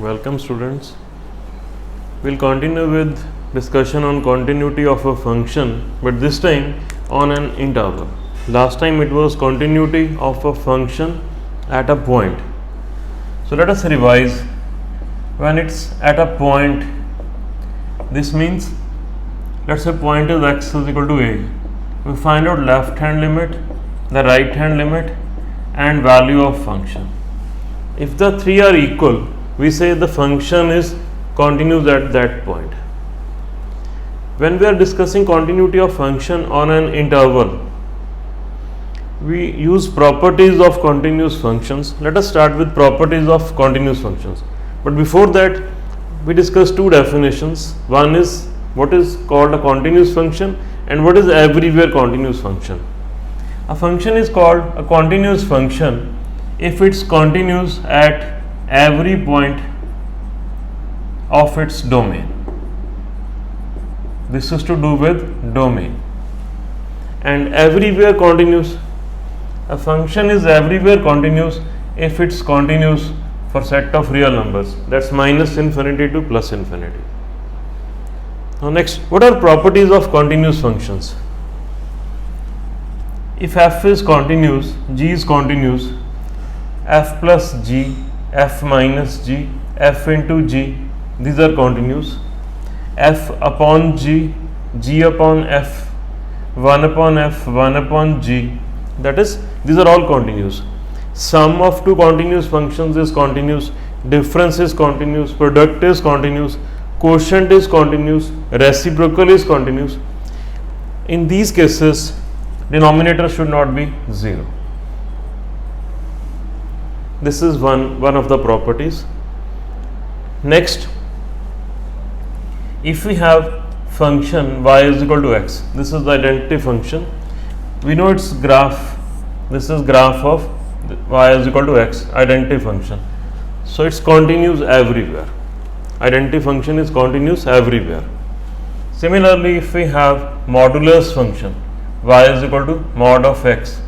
Welcome students. We'll continue with discussion on continuity of a function, but this time on an interval. Last time it was continuity of a function at a point. So let us revise. When it's at a point, this means let's say point is x is equal to a. We find out left hand limit, the right hand limit and value of function. If the three are equal, we say the function is continuous at that point. When we are discussing continuity of function on an interval, we use properties of continuous functions. Let us start with properties of continuous functions. But before that, we discuss two definitions. One is what is called a continuous function and what is everywhere continuous function. A function is called a continuous function if it's continuous at every point of its domain. This is to do with domain. And everywhere continuous. A function is everywhere continuous if it's continuous for set of real numbers, that's minus infinity to plus infinity. Now next, what are properties of continuous functions? If f is continuous, g is continuous, f plus g, f minus g, f into g, these are continuous. F upon g, g upon f, 1 upon f, 1 upon g, that is, these are all continuous. Sum of two continuous functions is continuous, difference is continuous, product is continuous, quotient is continuous, reciprocal is continuous. In these cases, denominator should not be 0. This is one of the properties. Next, if we have function y is equal to x, this is the identity function. We know its graph. This is graph of y is equal to x, identity function. So it's continuous everywhere. Identity function is continuous everywhere. Similarly, if we have modulus function, y is equal to mod of x,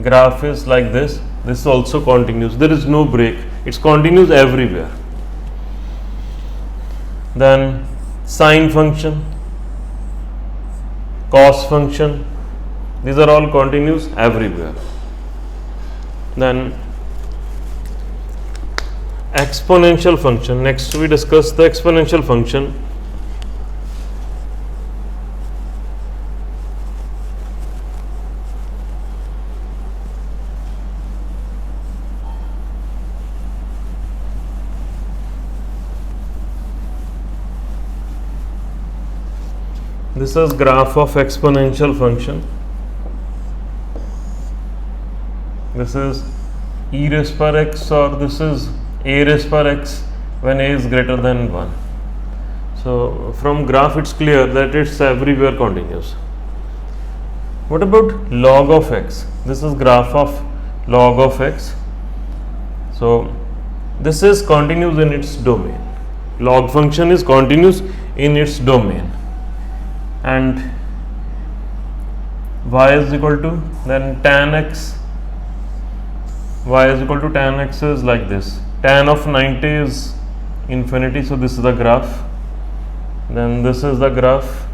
graph is like this. This is also continuous. There is no break. It's continuous everywhere. Then sine function, cos function, these are all continuous everywhere. Then exponential function. Next we discuss the exponential function. This is graph of exponential function. This is e raised per x, or this is a raised per x when a is greater than 1. So from graph it's clear that it's everywhere continuous. What about log of x? This is graph of log of x. So this is continuous in its domain. Log function is continuous in its domain. And y is equal to, then tan x, y is equal to tan x is like this. Tan of 90 is infinity, so this is the graph. Then this is the graph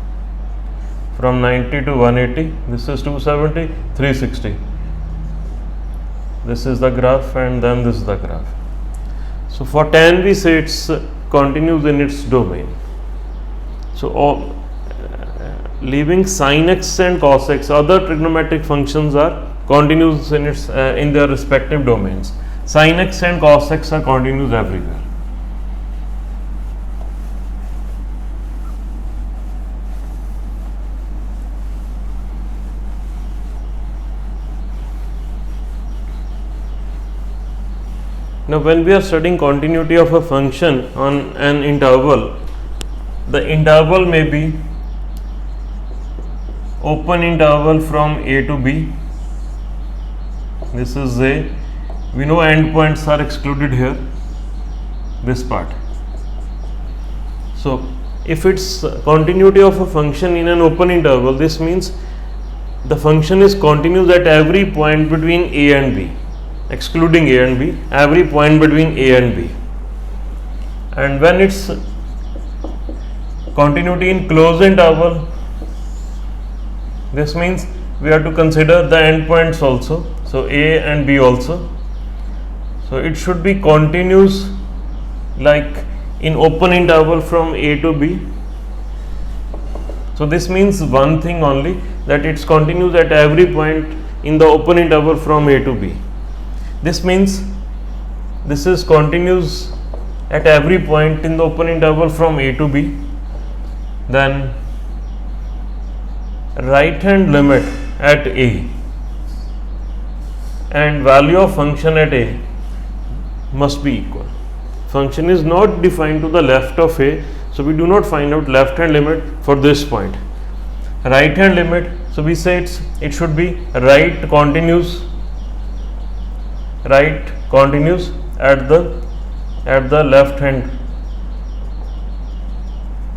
from 90 to 180. This is 270, 360. This is the graph, and then this is the graph. So for tan we say it's continuous in its domain. So leaving sin x and cos x, other trigonometric functions are continuous in its in their respective domains. Sin x and cos x are continuous everywhere. Now when we are studying continuity of a function on an interval, the interval may be open interval from a to b. This is a, we know endpoints are excluded here, this part. So if it's continuity of a function in an open interval, this means the function is continuous at every point between a and b. excluding a and b, every point between a and b. and when it's continuity in closed interval, this means we have to consider the endpoints also, so A and B also. So it should be continuous like in open interval from A to B. So this means one thing only, that it's continuous at every point in the open interval from A to B. This means this is continuous at every point in the open interval from A to B. Then right hand limit at A and value of function at A must be equal. Function is not defined to the left of A, so we do not find out left hand limit for this point. Right hand limit, so we say it should be right continuous at the left hand,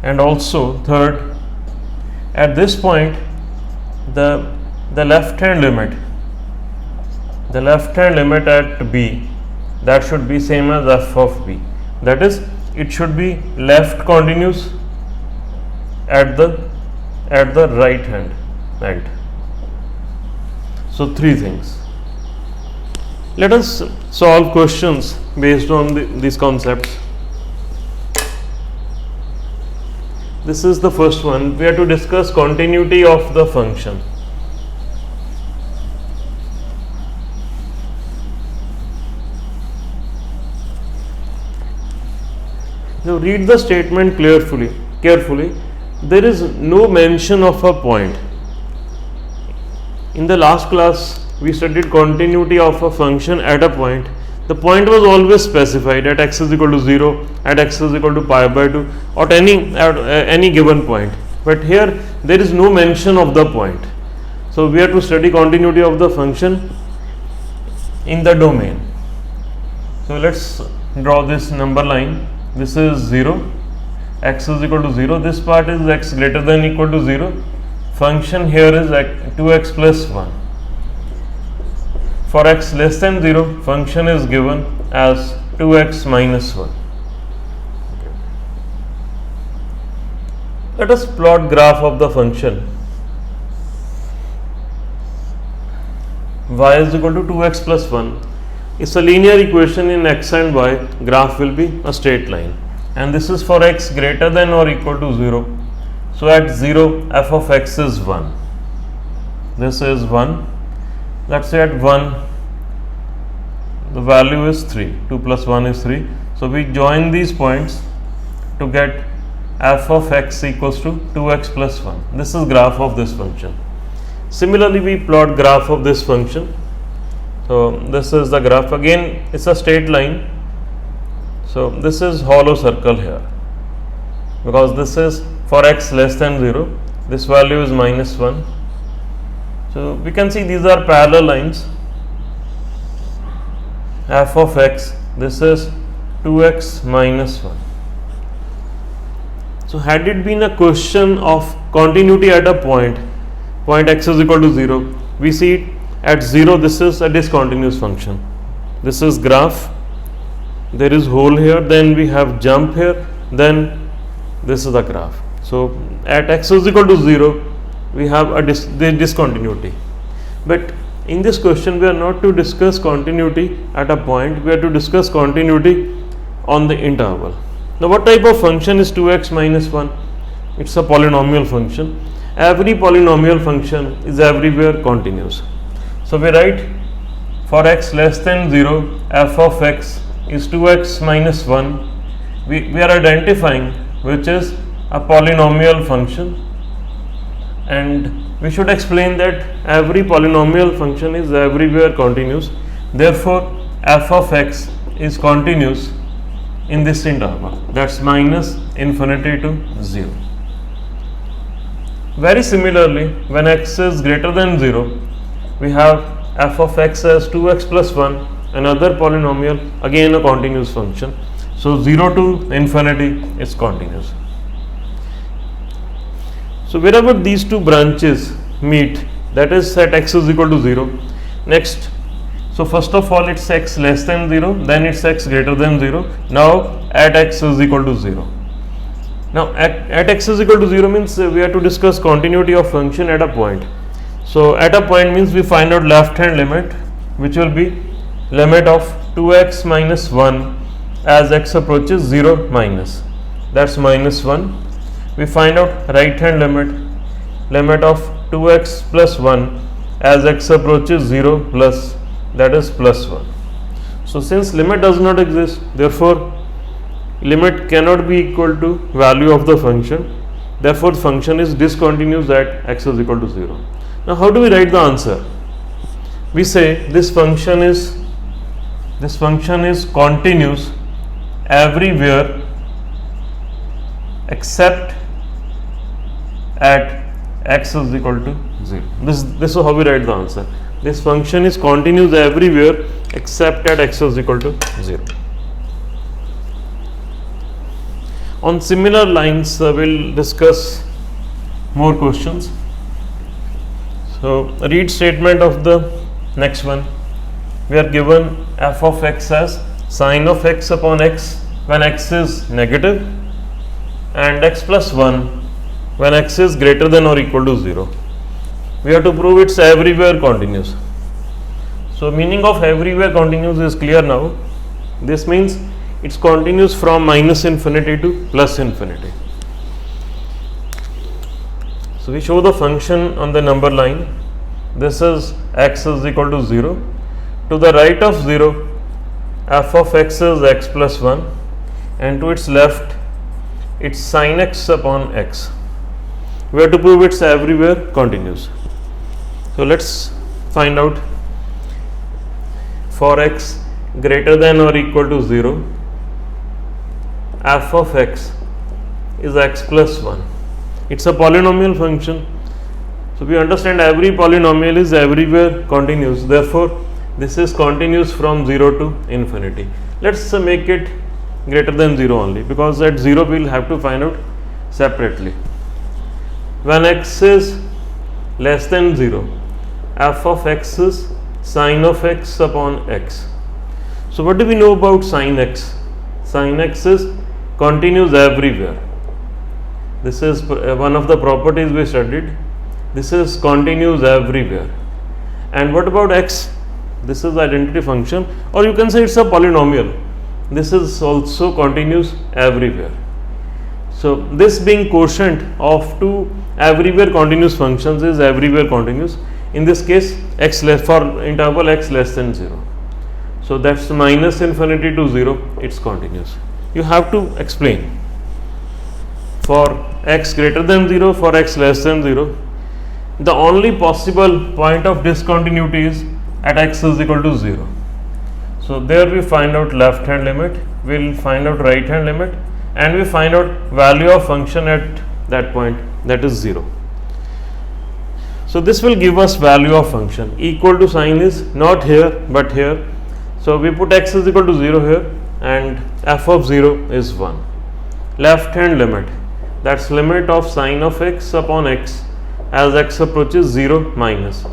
and also third, at this point the left hand limit at B, that should be same as f of B, that is it should be left continuous at the right hand end. So three things. Let us solve questions based on these concepts. This is the first one. We have to discuss continuity of the function. Now read the statement carefully. There is no mention of a point. In the last class we studied continuity of a function at a point. The point was always specified at x is equal to 0, at x is equal to pi by 2, or at any given point. But here there is no mention of the point. So we have to study continuity of the function in the domain. So let's draw this number line. This is 0, x is equal to 0. This part is x greater than equal to 0. Function here is 2x plus 1. For x less than 0, function is given as 2x minus 1. Let us plot graph of the function. Y is equal to 2x plus 1. It's a linear equation in x and y. Graph will be a straight line. And this is for x greater than or equal to 0. So at 0, f of x is 1. This is 1. Let's say at 1, the value is 3. 2 plus 1 is 3. So we join these points to get f of x equals to 2x plus 1. This is graph of this function. Similarly, we plot graph of this function. So this is the graph. Again, it's a straight line. So this is hollow circle here, because this is for x less than 0. This value is minus 1. So we can see these are parallel lines. F of x, this is 2x minus 1. So had it been a question of continuity at a point x is equal to 0, we see at 0 this is a discontinuous function. This is graph, there is hole here, then we have jump here, then this is the graph. So at x is equal to 0, we have a discontinuity. But in this question we are not to discuss continuity at a point, we are to discuss continuity on the interval. Now what type of function is 2x minus 1? It's a polynomial function. Every polynomial function is everywhere continuous. So we write for x less than 0, f of x is 2x minus 1. We are identifying which is a polynomial function, and we should explain that every polynomial function is everywhere continuous. Therefore f of x is continuous in this interval, that's minus infinity to 0. Very similarly, when x is greater than 0, we have f of x as 2x plus 1, another polynomial, again a continuous function. So 0 to infinity is continuous. So wherever these two branches meet, that is at x is equal to 0. Next, So first of all it's x less than 0, then it's x greater than 0. Now at x is equal to 0. Now at x is equal to 0 means we have to discuss continuity of function at a point. So at a point means we find out left hand limit, which will be limit of 2x minus 1 as x approaches 0 minus, that's minus 1. We find out right hand limit of 2x plus 1 as x approaches 0 plus, that is plus 1. So since limit does not exist, therefore limit cannot be equal to value of the function, therefore the function is discontinuous at x is equal to 0. Now how do we write the answer? We say this function is continuous everywhere except at x is equal to 0. This is how we write the answer. This function is continuous everywhere except at x is equal to 0. On similar lines, we'll discuss more questions. So read statement of the next one. We are given f of x as sine of x upon x when x is negative and x plus 1 when x is greater than or equal to 0. We have to prove it's everywhere continuous. So meaning of everywhere continuous is clear now. This means it's continuous from minus infinity to plus infinity. So we show the function on the number line. This is x is equal to 0. To the right of 0, f of x is x plus 1, and to its left it's sin x upon x. We have to prove it's everywhere continuous. So let's find out. For x greater than or equal to 0, f of x is x plus 1. It's a polynomial function. So we understand every polynomial is everywhere continuous. Therefore, this is continuous from 0 to infinity. Let's make it greater than 0 only, because at 0 we will have to find out separately. When x is less than 0, f of x is sin of x upon x. So what do we know about sin x? Sin x is continuous everywhere. This is one of the properties we studied. This is continuous everywhere. And what about x? This is identity function, or you can say it's a polynomial. This is also continuous everywhere. So this being quotient of two everywhere continuous functions is everywhere continuous. In this case, x less for interval x less than 0. So that's minus infinity to 0, it's continuous. You have to explain. For x greater than 0, for x less than 0, the only possible point of discontinuity is at x is equal to 0. So there we find out left hand limit, we will find out right hand limit, and we find out value of function at that point, that is 0. So this will give us value of function. Equal to sign is not here but here. So we put x is equal to 0 here, and f of 0 is 1. Left hand limit, that's limit of sine of x upon x as x approaches 0 minus.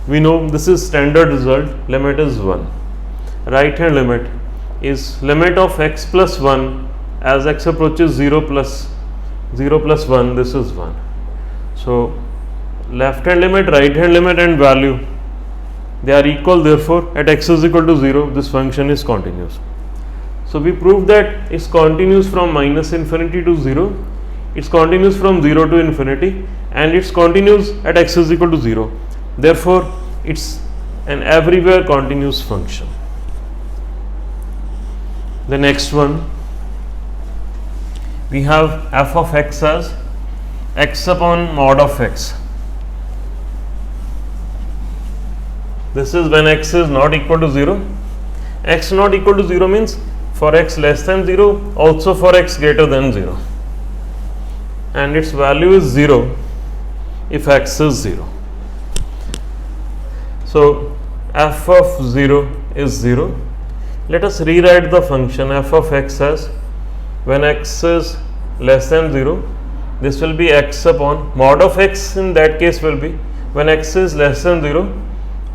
We know this is standard result, limit is 1. Right hand limit is limit of x plus 1 as x approaches 0 plus 1, this is 1. So left hand limit, right hand limit and value, they are equal, therefore at x is equal to 0 this function is continuous. So we proved that it's continuous from minus infinity to 0, it's continuous from 0 to infinity, and it's continuous at x is equal to 0. Therefore it's an everywhere continuous function. The next one, we have f of x as x upon mod of x. This is when x is not equal to 0. X not equal to 0 means for x less than 0, also for x greater than 0, and its value is 0 if x is 0. So f of 0 is 0. Let us rewrite the function f of x as when x is less than 0, this will be x upon mod of x, in that case will be when x is less than 0,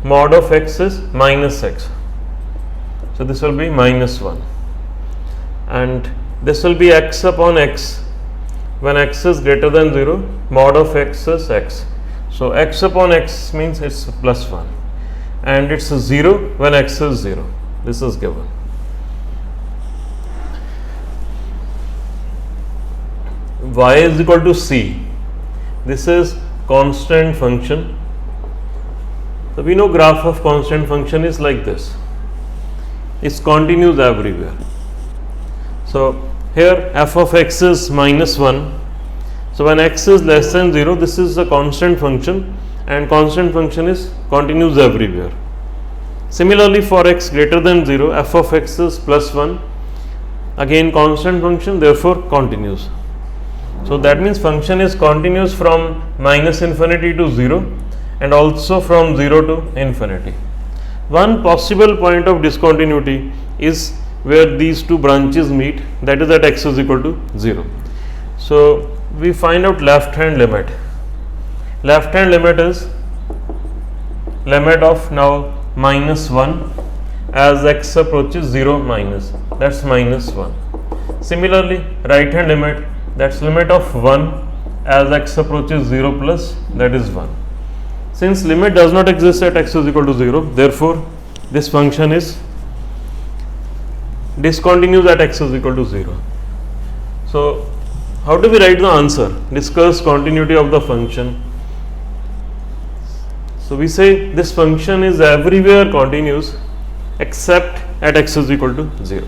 mod of x is minus x. So this will be minus 1, and this will be x upon x. When x is greater than 0, mod of x is x. So x upon x means it's plus 1, and it's 0 when x is 0. This is given. Y is equal to c. This is constant function. So we know graph of constant function is like this. It's continuous everywhere. So here f of x is minus 1. So when x is less than 0, this is a constant function, and constant function is continuous everywhere. Similarly, for x greater than 0, f of x is plus 1. Again constant function, therefore continuous. So that means function is continuous from minus infinity to 0, and also from 0 to infinity. One possible point of discontinuity is where these two branches meet, that is at x is equal to 0. So we find out left hand limit. Left hand limit is limit of now minus 1 as x approaches 0 minus, that's minus 1. Similarly, right hand limit, that's limit of 1 as x approaches 0 plus, that is 1. Since limit does not exist at x is equal to 0, therefore this function is discontinuous at x is equal to 0. So how do we write the answer? Discuss continuity of the function. So we say this function is everywhere continuous except at x is equal to 0.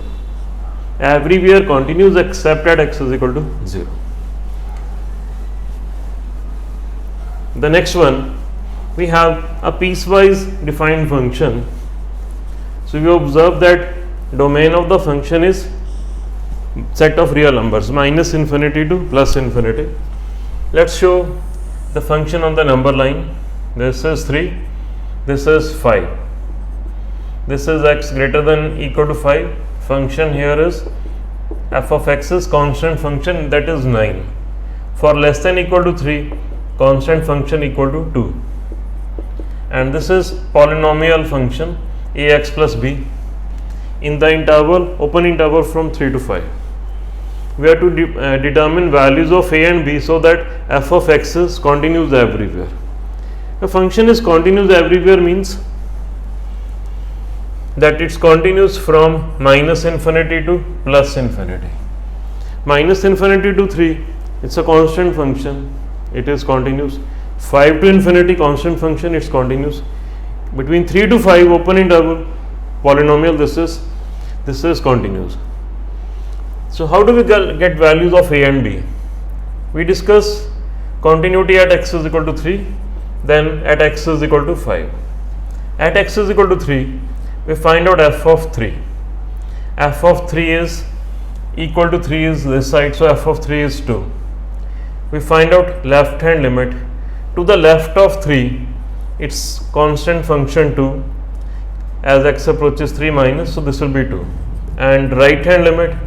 Everywhere continuous except at x is equal to 0. The next one, we have a piecewise defined function. So we observe that domain of the function is set of real numbers minus infinity to plus infinity. Let's show the function on the number line. This is 3, this is 5, this is x greater than equal to 5. Function here is f of x is constant function, that is 9. For less than equal to 3, constant function equal to 2, and this is polynomial function ax plus b in the interval, open interval from 3 to 5. We have to determine values of a and b so that f of x is continuous everywhere. A function is continuous everywhere means that it's continuous from minus infinity to plus infinity. Minus infinity to 3, it's a constant function, it is continuous. 5 to infinity, constant function, it's continuous. Between 3 to 5, open interval, polynomial, this is continuous. So how do we get values of a and b? We discuss continuity at x is equal to 3, then at x is equal to 5. At x is equal to 3, we find out f of 3. F of 3 is equal to 3 is this side, so f of 3 is 2. We find out left hand limit. To the left of 3, it's constant function 2 as x approaches 3 minus, so this will be 2. And right hand limit,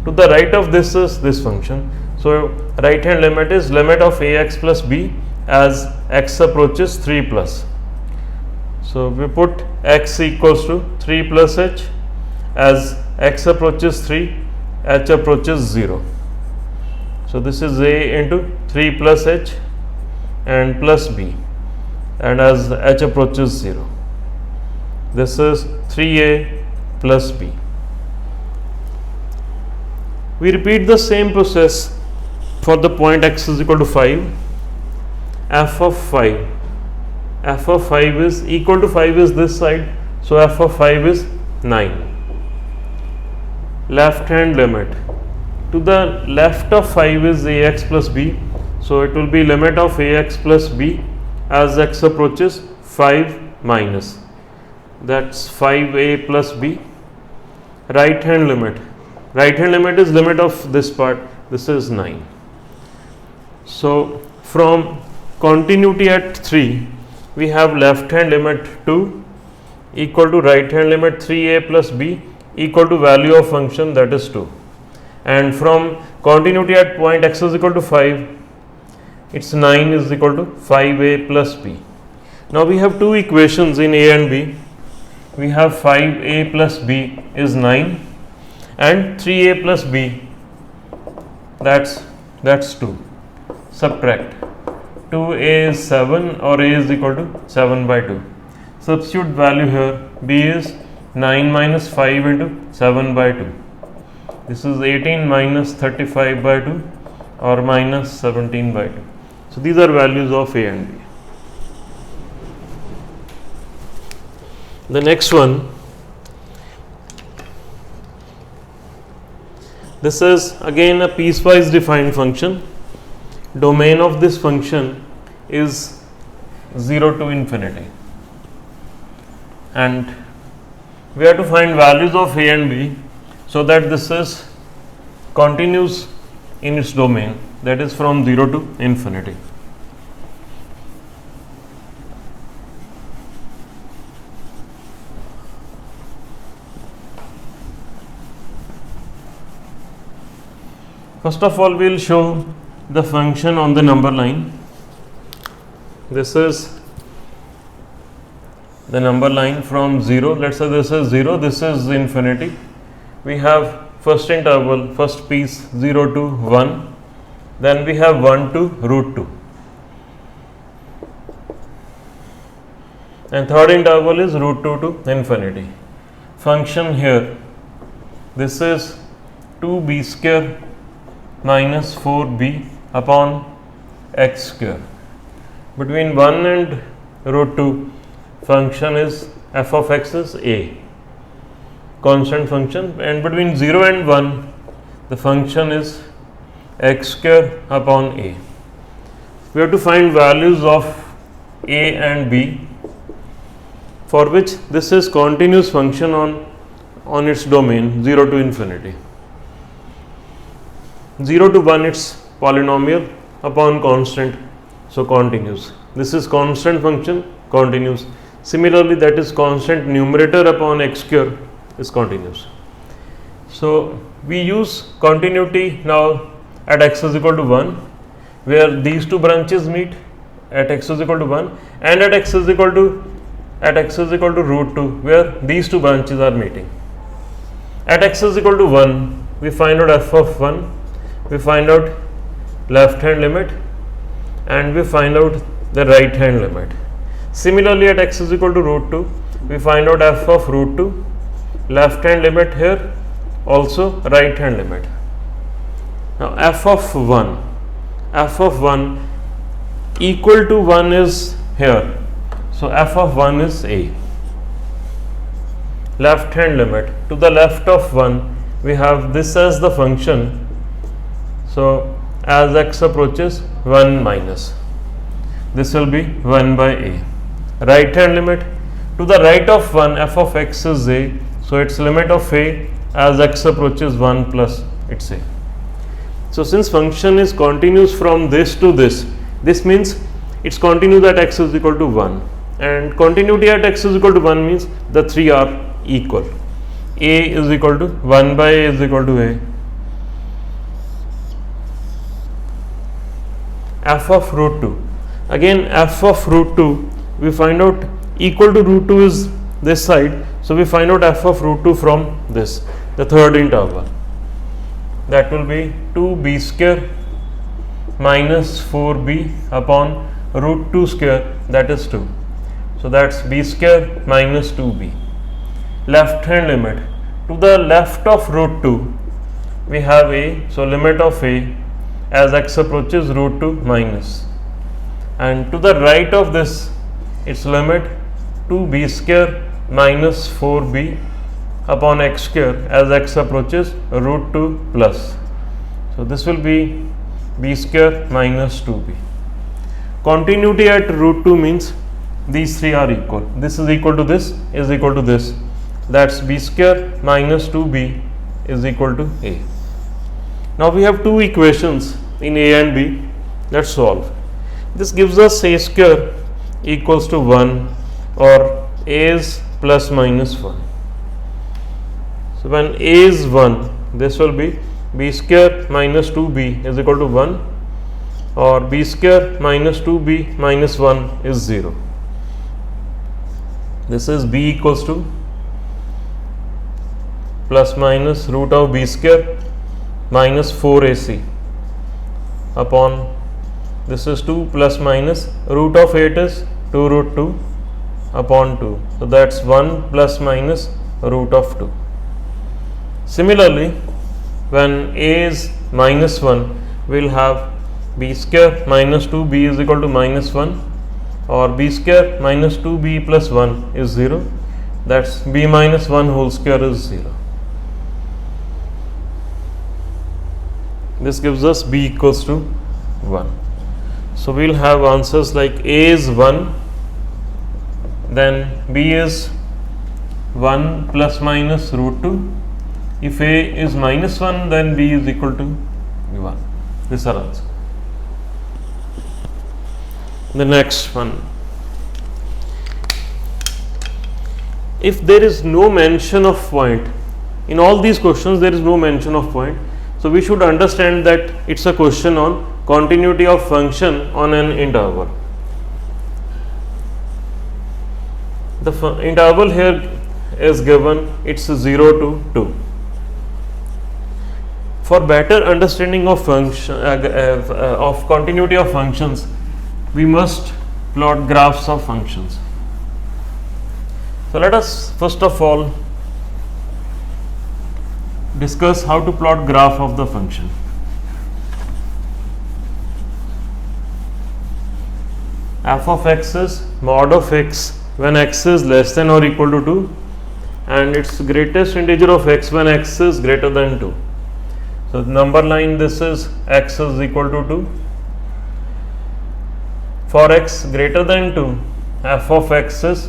to the right of this is this function, so right hand limit is limit of ax plus b as x approaches 3 plus. So we put x equals to 3 plus h, as x approaches 3, h approaches 0. So this is a into 3 plus h and plus b, and as h approaches 0, this is 3a plus b. We repeat the same process for the point x is equal to 5. F of 5, f of 5 is equal to 5 is this side, so f of 5 is 9. Left hand limit, to the left of 5 is ax plus b, so it will be limit of ax plus b as x approaches 5 minus, that's 5a plus b. Right hand limit, right hand limit is limit of this part, this is 9. So from continuity at 3, we have left hand limit 2 equal to right hand limit 3a plus b equal to value of function, that is 2. And from continuity at point x is equal to 5, it's 9 is equal to 5a plus b. Now we have two equations in A and B. We have 5a plus b is 9 and 3a plus b, that's 2. Subtract. 2a is 7 or a is equal to 7 by 2. Substitute value here. B is 9 minus 5 into 7 by 2. This is 18 minus 35 by 2 or minus 17 by 2. So these are values of A and B. The next one, this is again a piecewise defined function. Domain of this function is 0 to infinity, and we have to find values of A and B so that this is continuous in its domain, that is from 0 to infinity. First of all, we will show the function on the number line. This is the number line from 0. Let's say this is 0, this is infinity. We have first interval, first piece 0 to 1, then we have 1 to root 2, and third interval is root 2 to infinity. Function here, this is 2b square minus 4b upon x square. Between 1 and root 2, function is f of x is a constant function, and between 0 and 1, the function is x square upon a. We have to find values of a and b, for which this is continuous function on its domain 0 to infinity. 0 to 1 it's polynomial upon constant, so continuous. This is constant function, continuous. Similarly, that is constant numerator upon x square is continuous. So we use continuity now at x is equal to 1, where these two branches meet at x is equal to 1, and at x is equal to root 2, where these two branches are meeting. At x is equal to 1, we find out f of 1, we find out left hand limit, and we find out the right hand limit. Similarly, at x is equal to root 2, we find out f of root 2, left hand limit here, also right hand limit. Now f of 1 equal to 1 is here, so f of 1 is a. Left hand limit, to the left of 1 we have this as the function, so as x approaches 1 minus, this will be 1 by a. Right hand limit, to the right of 1, f of x is a, so its limit of a as x approaches 1 plus it's a. So since function is continuous from this to this means it's continuous at x is equal to 1, and continuity at x is equal to 1 means the three are equal. A is equal to 1 by a is equal to a. F of root 2, again f of root 2 we find out equal to root 2 is this side, so we find out f of root 2 from this, the third interval, that will be 2b square minus 4b upon root 2 square, that is 2, so that's b square minus 2b. Left hand limit, to the left of root 2 we have a, so limit of a as x approaches root 2 minus, and to the right of this its limit 2b square minus 4b upon x square as x approaches root 2 plus, so this will be b square minus 2b. Continuity at root 2 means these three are equal, this is equal to this is equal to this, that's b square minus 2b is equal to a. Now we have two equations in a and b, let's solve. This gives us a square equals to 1, or a is plus minus 1. So when a is 1, this will be b square minus 2b is equal to 1, or b square minus 2b minus 1 is 0. this is b equals to plus minus root of b square minus 4ac upon this is 2 plus minus root of 8 is 2 root 2 upon 2. So that's 1 plus minus root of 2. Similarly, when a is minus 1, we will have b square minus 2b is equal to minus 1, or b square minus 2b plus 1 is 0. That's b minus 1 whole square is 0. This gives us b equals to 1. So we will have answers like a is 1, then b is 1 plus minus root 2. If a is minus 1, then b is equal to 1. These are answers. The next one. If there is no mention of point, in all these questions there is no mention of point. So we should understand that it's a question on continuity of function on an interval. The interval here is given, it's 0 to 2. For better understanding of function of continuity of functions, we must plot graphs of functions. So let us first of all discuss how to plot graph of the function. F of x is mod of x when x is less than or equal to 2, and its greatest integer of x when x is greater than 2. So number line, this is x is equal to 2. For x greater than 2, f of x is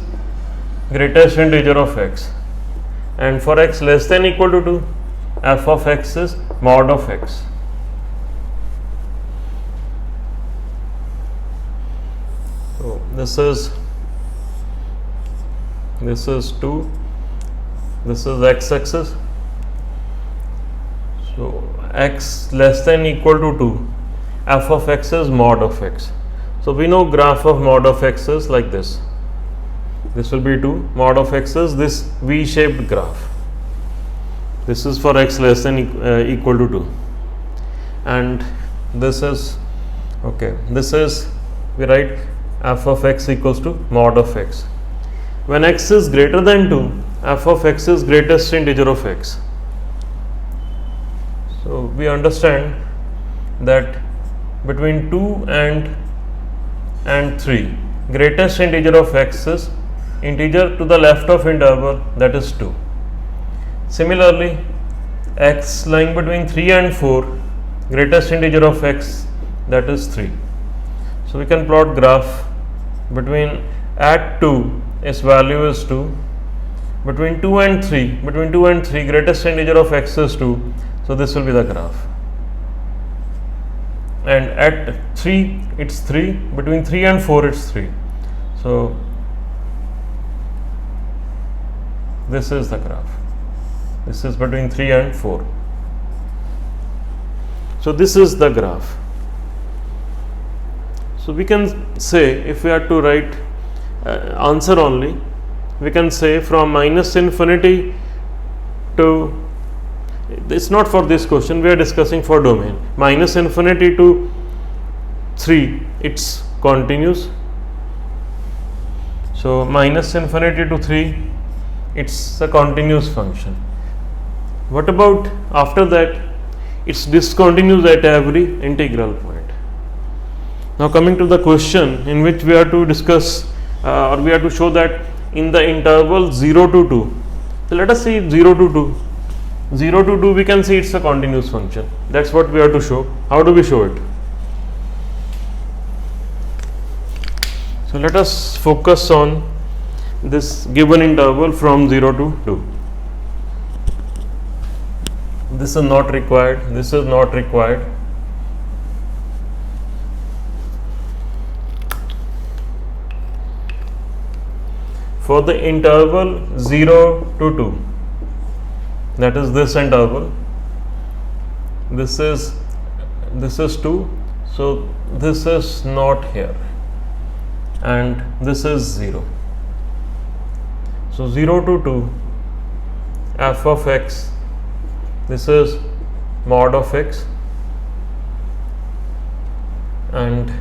greatest integer of x, and for x less than equal to 2, f of x is mod of x. So this is 2, this is x axis. So x less than equal to 2, f of x is mod of x. So we know graph of mod of x is like this. This will be 2, mod of x is this V-shaped graph. This is for x less than equal to 2, and this is okay. This is, we write f of x equals to mod of x. When x is greater than 2, f of x is greatest integer of x. So we understand that between 2 and 3, greatest integer of x is integer to the left of interval, that is 2. Similarly, x lying between 3 and 4, greatest integer of x, that is 3. So we can plot graph between at 2, its value is 2, between 2 and 3, greatest integer of x is 2. So this will be the graph, and at 3 it's 3, between 3 and 4 it's 3. So this is the graph. This is between 3 and 4. So this is the graph. So we can say, if we are to write answer only, we can say from minus infinity to, it's not for this question, we are discussing for domain, minus infinity to 3, it's continuous. So minus infinity to 3, it's a continuous function. What about after that? It's discontinuous at every integral point. Now coming to the question in which we are to discuss or we are to show that in the interval 0 to 2. So let us see 0 to 2. 0 to 2, we can see it's a continuous function. That's what we are to show. How do we show it? So let us focus on this given interval from 0 to 2. This is not required, this is not required. For the interval 0 to 2, that is this interval, this is 2, so this is not here, and this is 0. So 0 to 2 f of x, this is mod of x, and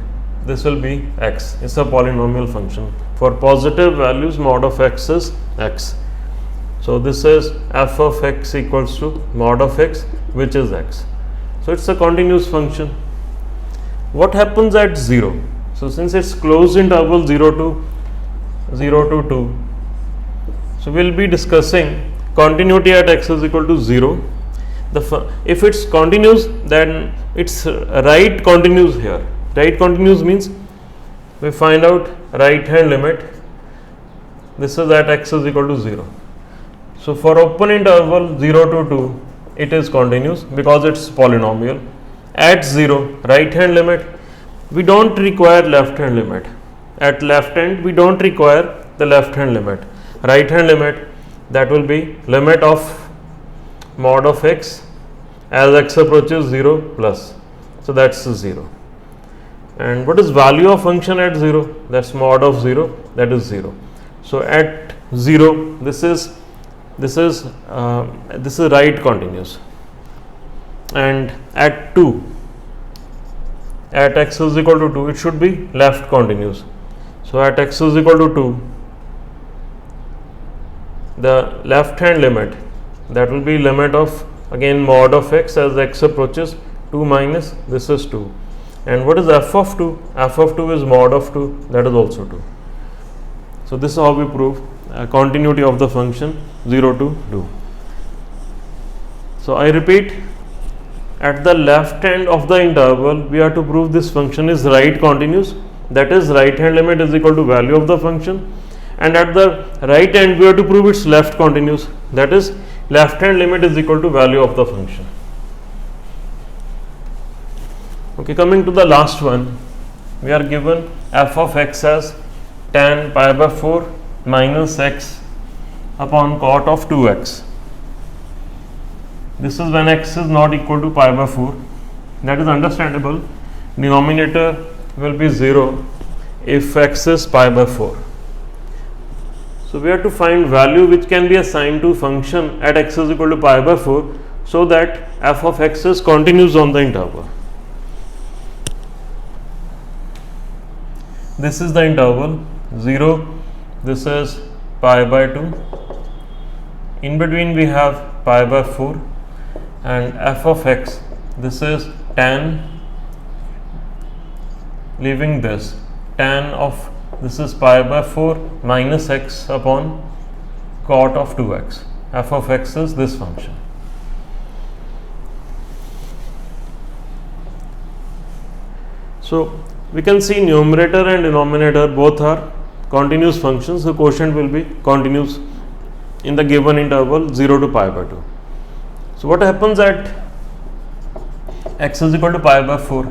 this will be x. It's a polynomial function. For positive values, mod of x is x. So this is f of x equals to mod of x, which is x. So it's a continuous function. What happens at 0? So since it's closed interval 0 to 2, so we'll be discussing continuity at x is equal to 0. If it's continuous, then it's right continuous here. Right continuous means we find out right hand limit. This is at x is equal to 0. So for open interval 0 to 2, it is continuous because it's polynomial. At 0, right hand limit, we don't require left hand limit. At left hand, we don't require the left hand limit. Right hand limit, that will be limit of mod of x as x approaches 0 plus. So that's 0. And what is value of function at 0? That's mod of 0, that is 0. So at 0, this is right continuous, and at 2, at x is equal to 2, it should be left continuous. So at x is equal to 2, the left hand limit, that will be limit of again mod of x as x approaches 2 minus this is 2. And what is f of 2? F of 2 is mod of 2, that is also 2. So this is how we prove continuity of the function 0 to 2. So I repeat, at the left end of the interval, we have to prove this function is right continuous, that is right hand limit is equal to value of the function, and at the right end we have to prove it's left continuous, that is left hand limit is equal to value of the function. Okay, coming to the last one, we are given f of x as tan pi by 4 minus x upon cot of 2x. This is when x is not equal to pi by 4. That is understandable. Denominator will be 0 if x is pi by 4. So we have to find value which can be assigned to function at x is equal to pi by 4, so that f of x is continuous on the interval. This is the interval 0, this is pi by 2, in between we have pi by 4, and f of x, this is tan, leaving this tan of this is pi by 4 minus x upon cot of 2x. F of x is this function. So we can see numerator and denominator both are continuous functions. The quotient will be continuous in the given interval 0 to pi by 2. So what happens at x is equal to pi by 4?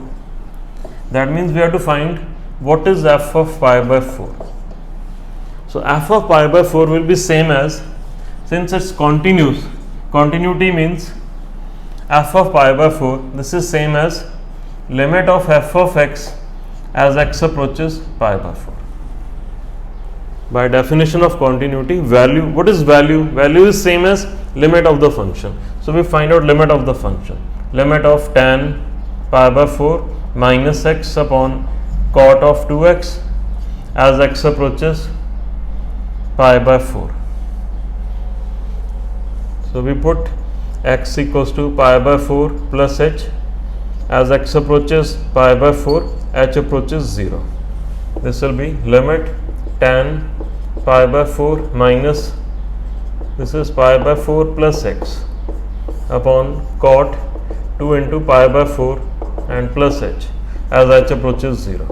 That means we have to find what is f of pi by 4. So f of pi by 4 will be same as, since it's continuous, continuity means f of pi by 4, this is same as limit of f of x as x approaches pi by 4. By definition of continuity, value, what is value? Value is same as limit of the function. So we find out limit of the function. Limit of tan pi by 4 minus x upon cot of 2x as x approaches pi by 4. So we put x equals to pi by 4 plus h. As x approaches pi by 4, h approaches 0. This will be limit tan pi by 4 minus, this is pi by 4 plus x upon cot 2 into pi by 4 and plus h as h approaches 0.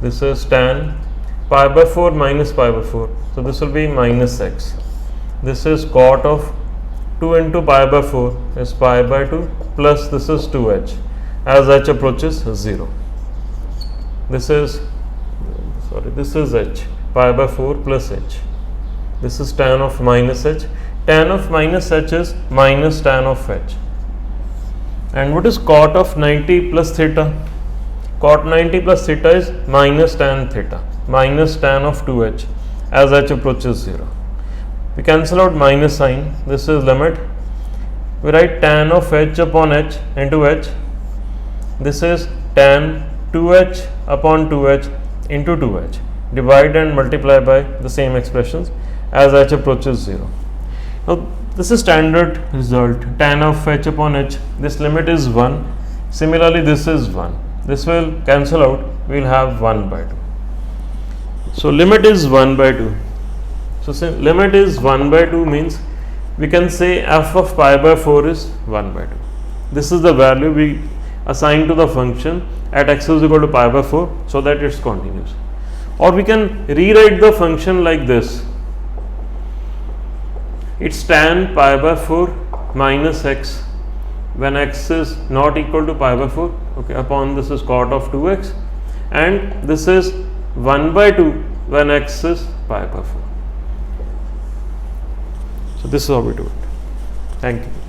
This is tan pi by 4 minus pi by 4. So this will be minus x. This is cot of 2 into pi by 4 is pi by 2 plus this is 2h as h approaches 0. This is h, pi by 4 plus h. This is tan of minus h. Tan of minus h is minus tan of h. And what is cot of 90 plus theta? Cot 90 plus theta is minus tan theta, minus tan of 2h as h approaches 0. we cancel out minus sign. This is limit. We write tan of h upon h into h. This is tan 2h upon 2h into 2h. Divide and multiply by the same expressions as h approaches 0. Now this is standard result, tan of h upon h. This limit is 1. Similarly, this is 1. This will cancel out. We will have 1 by 2. So limit is 1 by 2. So limit is 1 by 2 means we can say f of pi by 4 is 1 by 2. This is the value we assign to the function at x is equal to pi by 4 so that it's continuous. Or we can rewrite the function like this. It's tan pi by 4 minus x when x is not equal to pi by 4, okay, upon this is cot of 2x, and this is 1 by 2 when x is pi by 4. So this is how we do it. Thank you.